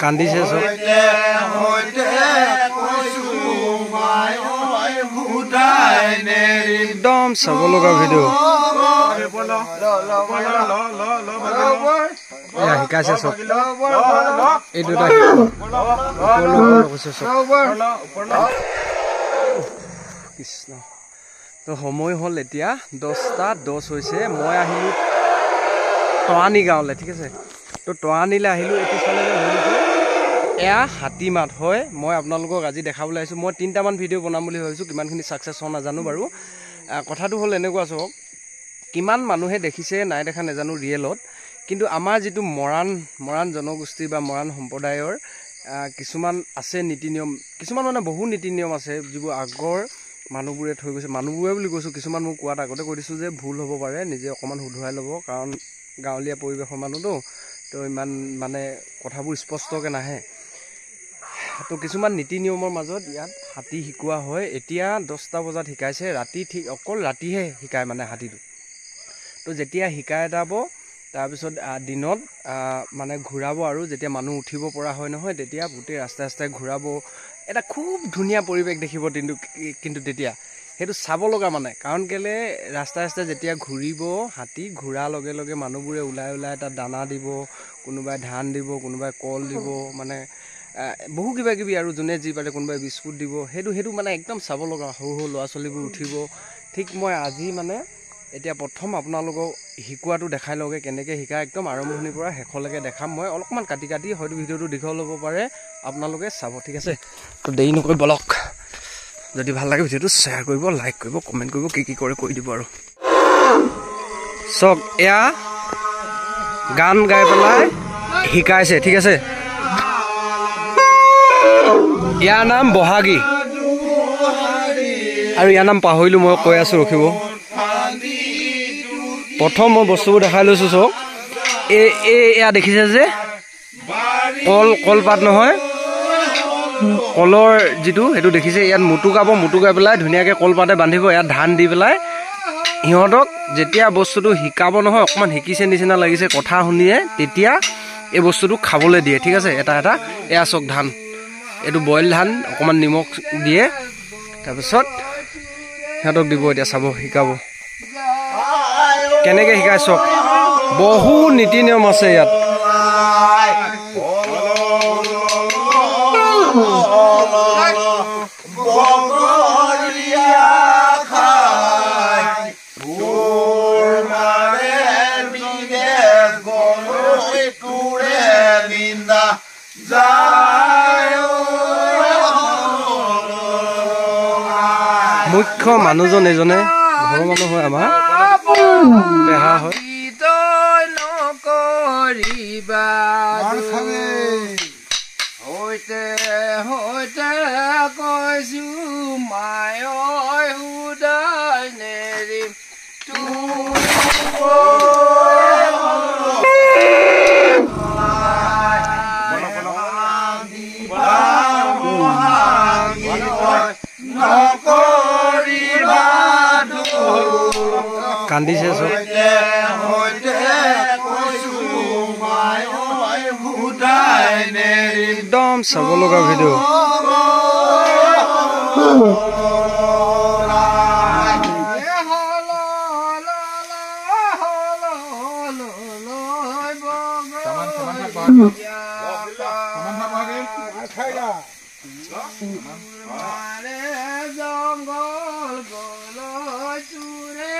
কান্দিছে চব একদম চাব লগা ভিডিঅ' শিকাইছে চব এই দুটা কৃষ্ণ তো সময় হ'ল এতিয়া 10:10 হৈছে মই আহিলোঁ টৱানী গাঁৱলৈ ঠিক আছে তো টৱানীলৈ আহিলোঁ এইটো চালে এয়া হাতী মাত হয় মই আপোনালোকক আজি দেখাবলৈ আহিছোঁ মই 3টামান ভিডিঅ' বনাম বুলি ভাবিছোঁ কিমানখিনি ছাকচেছ হয় নাজানো বাৰু কথাটো হ'ল এনেকুৱা চাওক কিমান মানুহে দেখিছে নাই দেখা নাজানো ৰিয়েলত কিন্তু আমাৰ যিটো মৰাণ জনগোষ্ঠী বা মৰাণ সম্প্ৰদায়ৰ কিছুমান আছে নীতি নিয়ম কিছুমান মানে বহু নীতি নিয়ম আছে যিবোৰ আগৰ মানুহবোৰে থৈ গৈছে মানুহবোৰে বুলি কৈছোঁ কিছুমান মোক কোৱাত আগতে কৈ দিছোঁ যে ভুল হ'ব পাৰে নিজে অকণমান শুধৰাই ল'ব কাৰণ গাঁৱলীয়া পৰিৱেশৰ মানুহতো তো ইমান মানে কথাবোৰ স্পষ্টকৈ নাহে তো কিছুমান নীতি নিয়মৰ মাজত ইয়াত হাতী শিকোৱা হয় এতিয়া 10টা বজাত শিকাইছে ৰাতি ঠিক অকল ৰাতিহে শিকায় মানে হাতীটো তো যেতিয়া শিকাই এটাব তাৰপিছত দিনত মানে ঘূৰাব আৰু যেতিয়া মানুহ উঠিব পৰা হয় নহয় তেতিয়া গোটেই ৰাস্তাই ৰাস্তাই ঘূৰাব এটা খুব ধুনীয়া পৰিৱেশ দেখিব কিন্তু তেতিয়া সেইটো চাব লগা মানে কাৰণ কেলে ৰাস্তাই ৰাস্তাই যেতিয়া ঘূৰিব হাতী ঘূৰাৰ লগে লগে মানুহবোৰে ওলাই তাত দানা দিব কোনোবাই ধান দিব কোনোবাই কল দিব মানে বহু কিবা কিবি আৰু যোনে যি পাৰে কোনোবাই বিস্কুট দিব সেইটো মানে একদম চাব লগা সৰু ল'ৰা ছোৱালীবোৰ উঠিব ঠিক মই আজি মানে এতিয়া প্ৰথম আপোনালোকক শিকোৱাটো দেখাই লওঁগৈ কেনেকৈ শিকায় একদম আৰম্ভণিৰ পৰা শেষলৈকে দেখাম মই অলপমান কাটি হয়তো ভিডিঅ'টো দীঘল হ'ব পাৰে আপোনালোকে চাব ঠিক আছে তো দেৰি নকৰি বলক যদি ভাল লাগে ভিডিঅ'টো শ্বেয়াৰ কৰিব লাইক কৰিব কমেণ্ট কৰিব কি কৰে কৈ দিব আৰু চক এয়া গান গাই পেলাই শিকাইছে ঠিক আছে ইয়াৰ নাম বহাগী আৰু ইয়াৰ নাম পাহৰিলোঁ মই কৈ আছোঁ ৰখিব প্ৰথম মই বস্তুবোৰ দেখাই লৈছোঁ চক এয়া দেখিছে যে কলপাত নহয় কলৰ যিটো সেইটো দেখিছে ইয়াত মুটুকাই পেলাই ধুনীয়াকৈ কলপাতে বান্ধিব ইয়াত ধান দি পেলাই সিহঁতক যেতিয়া বস্তুটো শিকাব নহয় অকণমান শিকিছে নিচিনা লাগিছে কথা শুনিয়ে তেতিয়া এই বস্তুটো খাবলৈ দিয়ে ঠিক আছে এটা এয়া চক ধান এইটো বইল ধান অকণমান নিমখ দিয়ে তাৰপিছত সিহঁতক দিব এতিয়া চাব শিকাব কেনেকৈ শিকাই চক বহু নীতি নিয়ম আছে ইয়াত মুখ্য মানুহজন এজনে ঘৰৰ মানুহ হয় আমাৰ পেহা হয় কৈছো মায় উদাই নেৰিম কান্দিছে চব একদম চাব লগা ভিডিঅ' জঙ্গল গলৈ চুৰে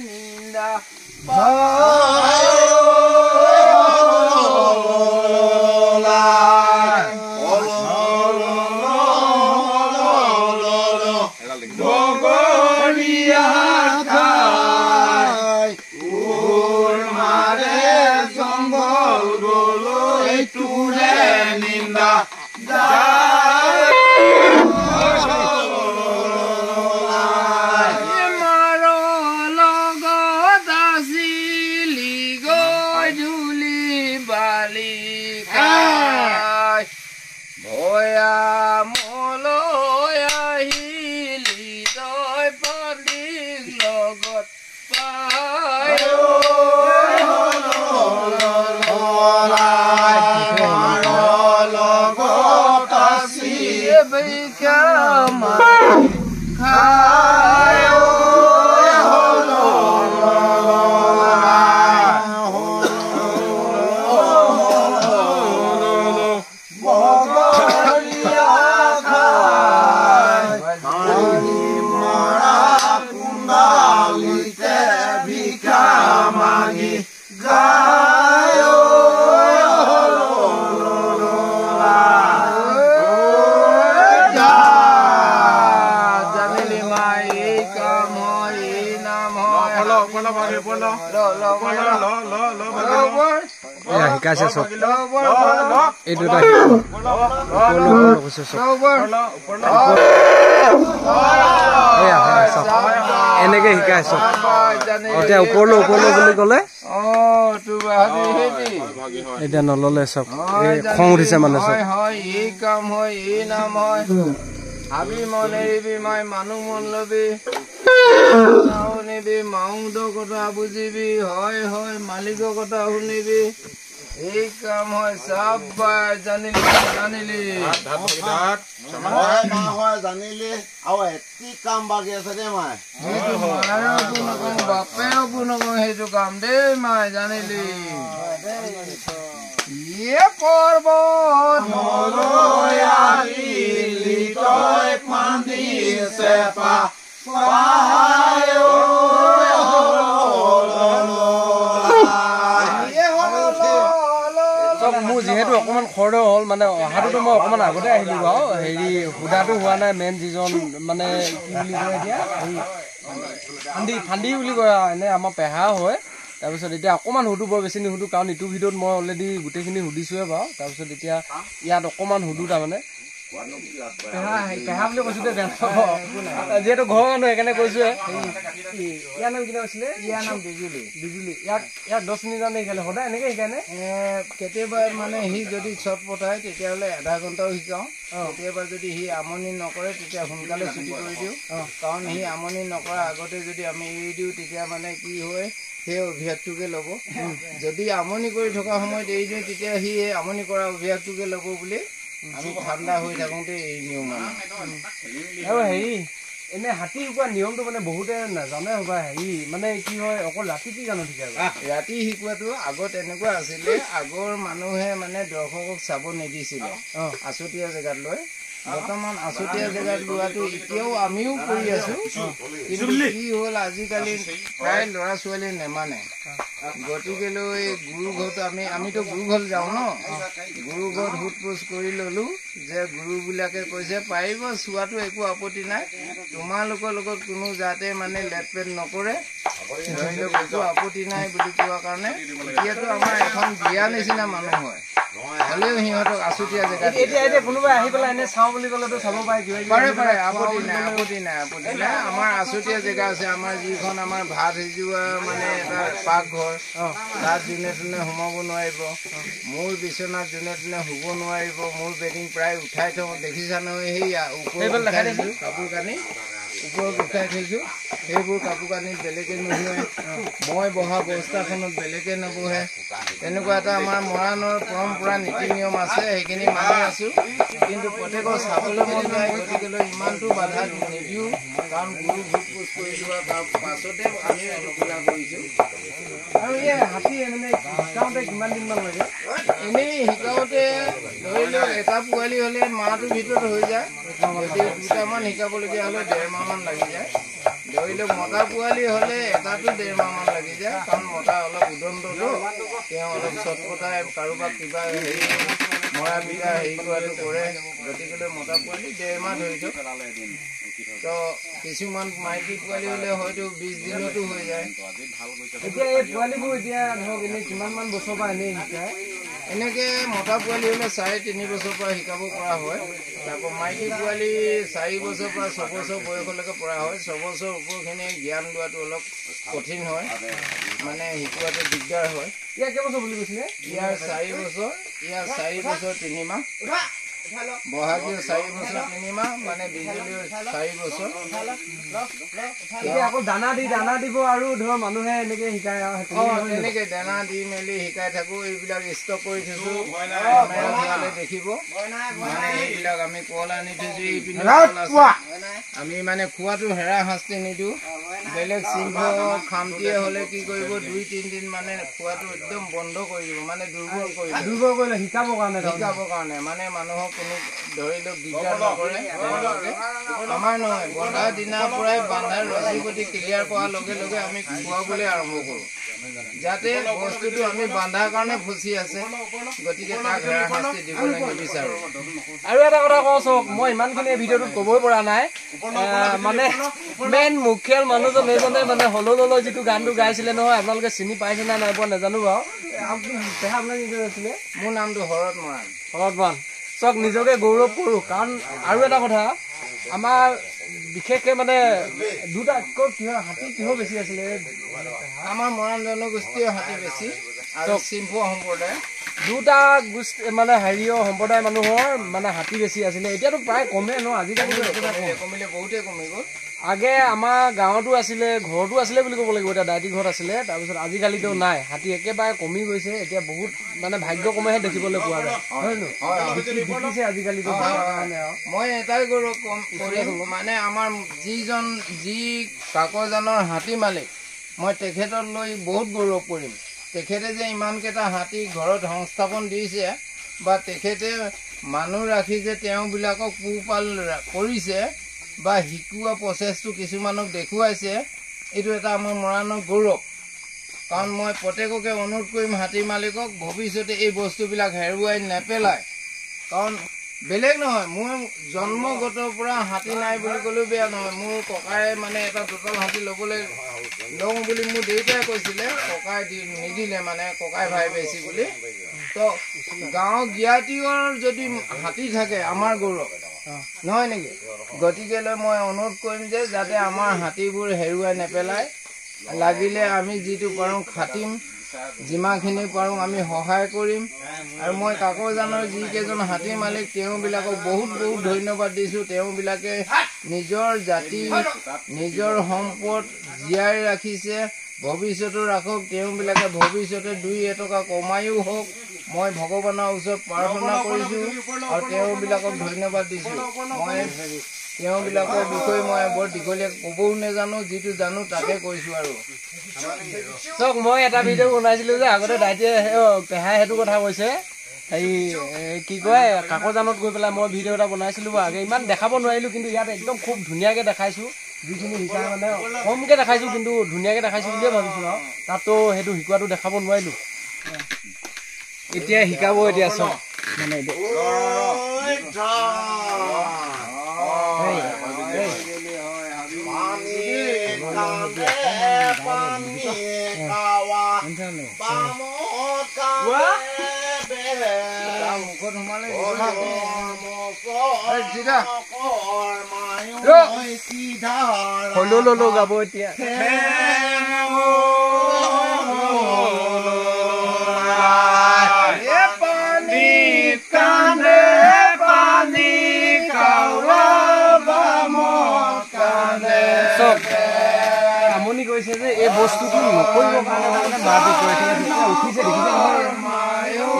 নিন্দা শিকাইছে চব এই দুটা এনেকে শিকাই চব এতিয়া ওপৰলৈ বুলি ক'লে এতিয়া নললে চব খং উঠিছে মানে চব এই কাম হয় এই নাম হয় হাবি মন এৰিবি মাই মানুহ মন লবি শুনিবি মাউংডৰ কথা বুজিবি হয় হয় মালিকৰ কথা শুনিবি এই কাম হয় চব জানিলি আৰু এটি কাম বাকী আছে দেই মাই বাপেকো নকওঁ সেইটো কাম দেই মাই জানিলি পৰ্বত মোৰ যিহেতু অকণমান খৰদৰ হ'ল মানে অহাটোতো মই অকণমান আগতে আহিলোঁ বাৰু হেৰি সুধাটো হোৱা নাই মেইন যিজন মানে কি বুলি কয় এতিয়া হেৰি ফান্দি বুলি কয় এনে আমাৰ পেহা হয় তাৰপিছত এতিয়া অকণমান সুধো বৰ বেছি নুসুধো কাৰণ ইটো ভিডিঅ'ত মই অলৰেডি গোটেইখিনি সুধিছোৱে বাৰু তাৰপিছত এতিয়া ইয়াত অকণমান সুধো তাৰমানে পেহা বুলি কৈছোঁ দে যিহেতু ঘৰৰ মানুহ সেইকাৰণে কৈছোৱে ইয়াৰ নাম কিনা হৈছিলে ইয়াৰ নাম বিজুলী ইয়াক 10 মিনিট মান শিকালে সদায় এনেকৈ শিকায়নে কেতিয়াবা মানে সি যদি চট পঠায় তেতিয়াহ'লে আধা ঘণ্টাও শিকাওঁ কেতিয়াবা যদি সি আমনি নকৰে তেতিয়া সোনকালে ছুটি কৰি দিওঁ কাৰণ সি আমনি নকৰাৰ আগতে যদি আমি এৰি দিওঁ তেতিয়া মানে কি হয় সেই অভ্যাসটোকে ল'ব যদি আমনি কৰি থকা সময়ত এৰি দিওঁ তেতিয়া সি সেই আমনি কৰা অভ্যাসটোকে ল'ব বুলি আমি ঠাণ্ডা হৈ থাকোঁতে এই নিয়ম মানে আৰু হেৰি এনে হাতী শিকোৱা নিয়মটো মানে বহুতে নাজানে হ'বা হেৰি মানে কি হয় অকল ৰাতি কি জানো শিকাই ৰাতি শিকোৱাটো আগত এনেকুৱা আছিলে আগৰ মানুহে মানে দৰ্শকক চাব নিদিছিলে আছুতীয়া জেগাত লৈ বৰ্তমান আছুতীয়া জেগাত লোৱাটো এতিয়াও আমিও কৰি আছো কিন্তু কি হ'ল আজিকালি প্ৰায় ল'ৰা ছোৱালীয়ে নেমানে গতিকেলৈ গুৰু ঘৰত আমিতো গুৰু ঘৰত যাওঁ ন গুৰু ঘৰত সোধ পোছ কৰি ল'লো যে গুৰুবিলাকে কৈছে পাৰিব চোৱাটো একো আপত্তি নাই তোমালোকৰ লগত কোনো যাতে মানে লেটপেট নকৰে ধৰি লওক একো আপত্তি নাই বুলি কোৱা কাৰণে এতিয়াতো আমাৰ এখন বিয়া নিচিনা মানুহ হয় হ'লেও সিহঁতক আছুতীয়া জেগাত এতিয়া কোনোবাই আহি পেলাই এনে চাওঁ বুলি ক'লেতো চাব পাৰে আপত্তি নাই আমাৰ আছুতীয়া জেগা আছে আমাৰ যিখন আমাৰ ভাত সিজোৱা মানে এটা পাকঘৰ তাত যোনে তোনে সোমাব নোৱাৰিব মোৰ বিচনাত যোনে তোনে শুব নোৱাৰিব মোৰ বেডিং প্ৰায় উঠাই থওঁ দেখিছা নহয় সেয়া ওপৰত কাপোৰ কানি ওপৰত উঠাই থৈছোঁ সেইবোৰ কাপোৰ কানি বেলেগে নোহোৱে মই বহা ব্যৱস্থাখনত বেলেগে নবহে তেনেকুৱা এটা আমাৰ মৰাণৰ পৰম্পৰা নীতি নিয়ম আছে সেইখিনি মানি আছোঁ কিন্তু প্ৰত্যেকৰ চাবলৈ মন যায় গতিকেলৈ ইমানটো বাধা নিদিওঁ কাৰণ গুৰু ভোগ পোজ কৰি লোৱা তাৰ পাছতে আমি অনুকূলা কৰিছোঁ আৰু এই হাতী মানে শিকাওঁতে কিমান দিনমান লাগে এনেই শিকাওঁতে ধৰি লওক এটা পোৱালি হ'লে মাহটোৰ ভিতৰত হৈ যায় যদি দুটামান শিকাবলগীয়া হ'লে 1.5 মাহমান লাগি যায় ধৰি লওক মতা পোৱালি হ'লে এটাতো 1.5 মাহমান লাগি যায় কাৰণ মতা অলপ উদণ্ডটো তেওঁ অলপ চটপটাই কাৰোবাক কিবা হেৰি মৰা পিটা হেৰি কৰাটো কৰে গতিকেলৈ মতা পোৱালি 1.5 মাহ ধৰি দিয়ক তো কিছুমান মাইকী পোৱালি হ'লে হয়তো 20 দিনতো হৈ যায় এতিয়া এই পোৱালিবোৰ এতিয়া ধৰক এনেই কিমানমান বছৰৰ পৰা এনেই শিকায় এনেকৈ মতা পোৱালি হ'লে 3.5 বছৰৰ পৰা শিকাব পৰা হয় আকৌ মাইকী পোৱালি 4 বছৰৰ পৰা 6 বছৰ বয়সলৈকে পৰা হয় 6 বছৰ ওপৰখিনি জ্ঞান লোৱাটো অলপ কঠিন হয় মানে শিকোৱাটো দিগদাৰ হয় ইয়াৰ কেইবছৰ বুলি কৈছিলে ইয়াৰ 4 বছৰ ইয়াৰ 4 বছৰ 3 মাহ বহাগীৰ 4 বছৰ 3 মাহ মানে বিজুলীৰ 4 বছৰ এতিয়া আকৌ দানা দিব আৰু ধৰ মানুহে এনেকে শিকায় তেনেকে দানা দি মেলি শিকাই থাকো এইবিলাক ষ্টক কৰি থৈছো দেখিব মানে এইবিলাক আমি কল আনি থৈছো এইপিনে আমি মানে খোৱাটো হেৰা শাস্তি নিদিওঁ বেলেগ সিংহ খামটিয়ে হ'লে কি কৰিব 2-3 দিন মানে খোৱাটো একদম বন্ধ কৰি দিব মানে দুৰ্বল কৰিলে শিকাবৰ কাৰণে মানে মানুহক কোনো ধৰি লওক দিগদাৰ নকৰে আমাৰ নহয় বন্ধাৰ দিনাৰ পৰাই বান্ধাৰ ৰছী প্ৰতি ক্লিয়াৰ কৰাৰ লগে লগে আমি খোৱাবলৈ আৰম্ভ কৰোঁ যাতে বস্তুটো আমি বান্ধাৰ কাৰণে ফচি আছে গতিকে তাক শাস্তি দিবলৈ নিবিচাৰো আৰু এটা কথা কওঁ চক মই ইমানখিনি ভিডিঅ'টোত ক'বই পৰা নাই মানে মেইন মুখিয়াল মানুহজন এইজনে মানে হলো ললো যিটো গানটো গাইছিলে নহয় আপোনালোকে চিনি পাইছে না নাই পোৱা নাজানো বাৰু আপোনাৰ নিজৰ আছিলে মোৰ নামটো হৰত মৰাণ চক নিজকে গৌৰৱ কৰোঁ কাৰণ আৰু এটা কথা আমাৰ বিশেষকৈ মানে দুটা হাতী কিহৰ বেছি আছিলে আমাৰ মৰাণ জনগোষ্ঠীয় হাতী বেছি আৰু চিম্পু সম্প্ৰদায় দুটা গোষ্ঠী মানে হেৰিয় সম্প্ৰদায় মানুহৰ মানে হাতী বেছি আছিলে এতিয়াতো প্ৰায় কমে ন আজিকালি কমিলে বহুতেই কমি গ'ল আগে আমাৰ গাঁৱতো আছিলে ঘৰতো আছিলে বুলি ক'ব লাগিব এতিয়া দাইটি ঘৰত আছিলে তাৰপিছত আজিকালিতো নাই হাতী একেবাৰে কমি গৈছে এতিয়া বহুত মানে ভাগ্যক্ৰমেহে দেখিবলৈ পোৱা যায় হয় নহয় আজিকালিতো মই এটাই গৌৰৱ কৰিম মানে আমাৰ যি কাকজানৰ হাতী মালিক মই তেখেতক লৈ বহুত গৌৰৱ কৰিম তেখেতে যে ইমানকেইটা হাতী ঘৰত সংস্থাপন দিছে বা তেখেতে মানুহ ৰাখি যে তেওঁবিলাকক পোহপাল কৰিছে বা শিকোৱা প্ৰচেছটো কিছুমানক দেখুৱাইছে এইটো এটা আমাৰ মৰাণৰ গৌৰৱ কাৰণ মই প্ৰত্যেককে অনুৰোধ কৰিম হাতী মালিকক ভৱিষ্যতে এই বস্তুবিলাক হেৰুৱাই নেপেলায় কাৰণ বেলেগ নহয় মোৰ জন্মগতৰ পৰা হাতী নাই বুলি ক'লেও বেয়া নহয় মোৰ ককাই মানে এটা দোতাল হাতী ল'বলৈ লওঁ বুলি মোৰ দেউতাই কৈছিলে ককাই নিদিলে মানে ককাই ভাই বেছি বুলি তো গাঁও জ্ঞাতিৰ যদি হাতী থাকে আমাৰ গৌৰৱ নহয় নেকি গতিকেলৈ মই অনুৰোধ কৰিম যে যাতে আমাৰ হাতীবোৰ হেৰুৱাই নেপেলায় লাগিলে আমি যিটো পাৰোঁ খাটিম যিমানখিনি পাৰোঁ আমি সহায় কৰিম আৰু মই কাকজানৰ যিকেইজন হাতী মালিক তেওঁবিলাকক বহুত বহুত ধন্যবাদ দিছোঁ তেওঁবিলাকে নিজৰ জাতি নিজৰ সম্পদ জীয়াই ৰাখিছে ভৱিষ্যতো ৰাখক তেওঁবিলাকে ভৱিষ্যতে 2 টকা কমায়ো হওক মই ভগৱানৰ ওচৰত প্ৰাৰ্থনা কৰিছোঁ আৰু তেওঁবিলাকক ধন্যবাদ দিছোঁ মই তেওঁবিলাকৰ বিষয়ে মই বৰ দীঘলীয়া ক'বও নাজানো যিটো জানো তাকে কৈছোঁ আৰু চক মই এটা ভিডিঅ' বনাইছিলোঁ যে আগতে দাইটিয়ে পেহাই সেইটো কথা কৈছে এই কি কয় কাকজানত গৈ পেলাই মই ভিডিঅ' এটা বনাইছিলোঁ আগে ইমান দেখাব নোৱাৰিলোঁ কিন্তু ইয়াত একদম খুব ধুনীয়াকৈ দেখাইছোঁ যিখিনি শিকাই মানে কমকৈ দেখাইছোঁ কিন্তু ধুনীয়াকৈ দেখাইছোঁ বুলিয়ে ভাবিছোঁ আৰু তাততো সেইটো শিকোৱাটো দেখাব নোৱাৰিলোঁ এতিয়া শিকাব এতিয়া চক মানে মুখত সোমালে হলো ললো গাব এতিয়া আমনি কৰিছে যে এই বস্তুটো নকৰিবৰ কাৰণে তাৰমানে মাৰপিট কৰে ঠিক আছে উঠিছে দেখিছে নহয়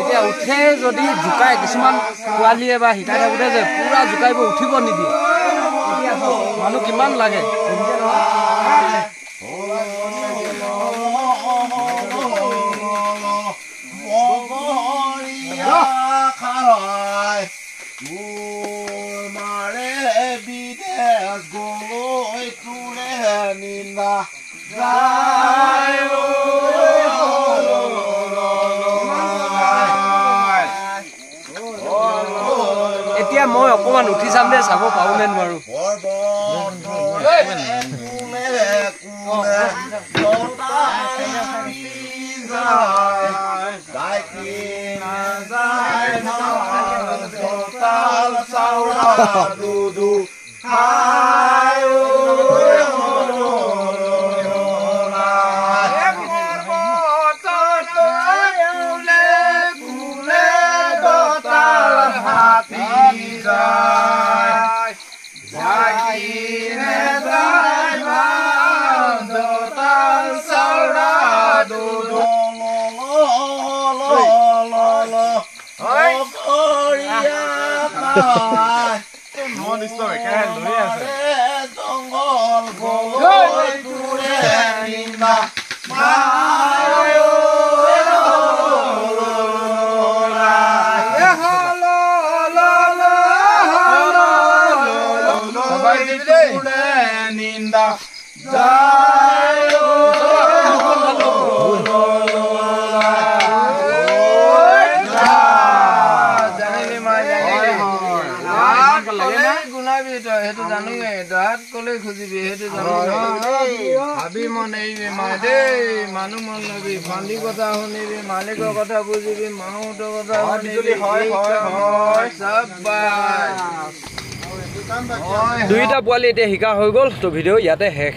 এতিয়া উঠে যদি জোকাই কিছুমান পোৱালীয়ে বা শিকাই থাকোঁতে যে পুৰা জোকাইব উঠিব নিদিয়ে এতিয়া মানুহ কিমান লাগে এতিয়া মই অকমান উঠি চাম দে চাব পাৰো নে নোৱাৰো খুজিবি সেইটো ভাবি মন এৰিবি মা দেই মানুহ মন লবি ফান্দি কথা শুনিবি মালিকৰ কথা বুজিবি মাহঁতৰ কথা শুনিবি দুইটা পোৱালি এতিয়া শিকা হৈ গ'ল তো ভিডিঅ' ইয়াতে শেষ